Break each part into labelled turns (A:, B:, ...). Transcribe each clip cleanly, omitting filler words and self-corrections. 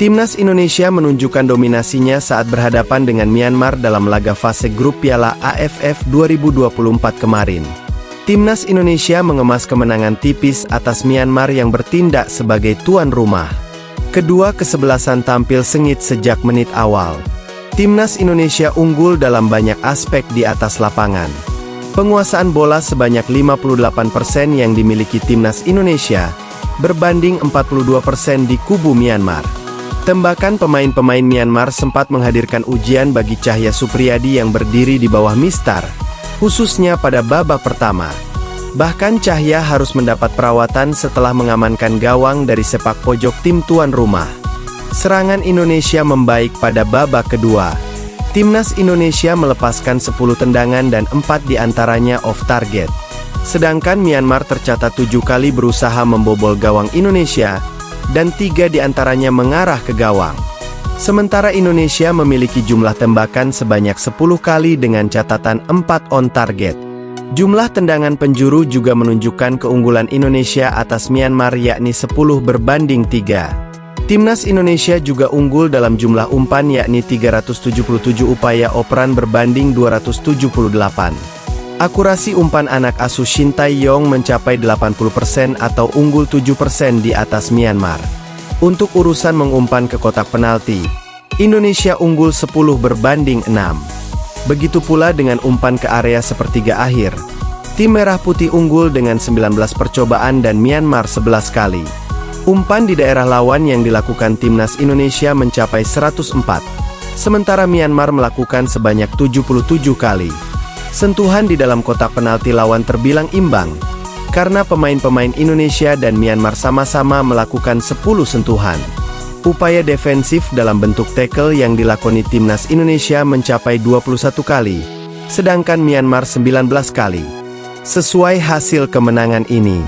A: Timnas Indonesia menunjukkan dominasinya saat berhadapan dengan Myanmar dalam laga fase grup Piala AFF 2024 kemarin. Timnas Indonesia mengemas kemenangan tipis atas Myanmar yang bertindak sebagai tuan rumah. Kedua kesebelasan tampil sengit sejak menit awal. Timnas Indonesia unggul dalam banyak aspek di atas lapangan. Penguasaan bola sebanyak 58% yang dimiliki Timnas Indonesia, berbanding 42% di kubu Myanmar. Tembakan pemain-pemain Myanmar sempat menghadirkan ujian bagi Cahya Supriyadi yang berdiri di bawah Mistar, khususnya pada babak pertama. Bahkan Cahya harus mendapat perawatan setelah mengamankan gawang dari sepak pojok tim tuan rumah. Serangan Indonesia membaik pada babak kedua. Timnas Indonesia melepaskan 10 tendangan dan 4 diantaranya off target. Sedangkan Myanmar tercatat 7 kali berusaha membobol gawang Indonesia, dan 3 diantaranya mengarah ke gawang. Sementara Indonesia memiliki jumlah tembakan sebanyak 10 kali dengan catatan 4 on target. Jumlah tendangan penjuru juga menunjukkan keunggulan Indonesia atas Myanmar yakni 10 berbanding 3. Timnas Indonesia juga unggul dalam jumlah umpan yakni 377 upaya operan berbanding 278. Akurasi umpan anak asuh Shin Tae-yong mencapai 80% atau unggul 7% di atas Myanmar. Untuk urusan mengumpan ke kotak penalti, Indonesia unggul 10 berbanding 6. Begitu pula dengan umpan ke area sepertiga akhir. Tim Merah Putih unggul dengan 19 percobaan dan Myanmar 11 kali. Umpan di daerah lawan yang dilakukan Timnas Indonesia mencapai 104, sementara Myanmar melakukan sebanyak 77 kali. Sentuhan di dalam kotak penalti lawan terbilang imbang, karena pemain-pemain Indonesia dan Myanmar sama-sama melakukan 10 sentuhan. Upaya defensif dalam bentuk tackle yang dilakoni Timnas Indonesia mencapai 21 kali, sedangkan Myanmar 19 kali. Sesuai hasil kemenangan ini,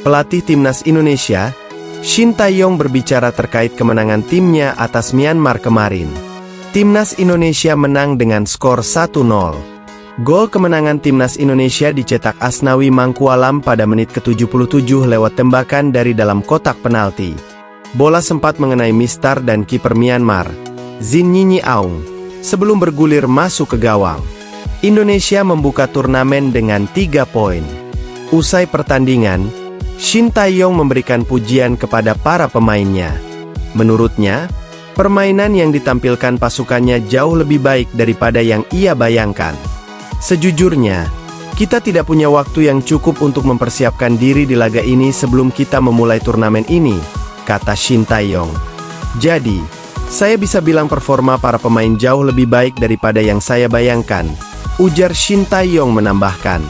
A: pelatih Timnas Indonesia, Shin Tae-yong berbicara terkait kemenangan timnya atas Myanmar kemarin. Timnas Indonesia menang dengan skor 1-0. Gol kemenangan Timnas Indonesia dicetak Asnawi Mangkualam pada menit ke-77 lewat tembakan dari dalam kotak penalti. Bola sempat mengenai Mistar dan kiper Myanmar, Zin Nyinyi Aung, sebelum bergulir masuk ke gawang. Indonesia membuka turnamen dengan 3 poin. Usai pertandingan, Shin Tae-yong memberikan pujian kepada para pemainnya. Menurutnya, permainan yang ditampilkan pasukannya jauh lebih baik daripada yang ia bayangkan. Sejujurnya, kita tidak punya waktu yang cukup untuk mempersiapkan diri di laga ini sebelum kita memulai turnamen ini, kata Shin Tae-yong. Jadi, saya bisa bilang performa para pemain jauh lebih baik daripada yang saya bayangkan, ujar Shin Tae-yong menambahkan.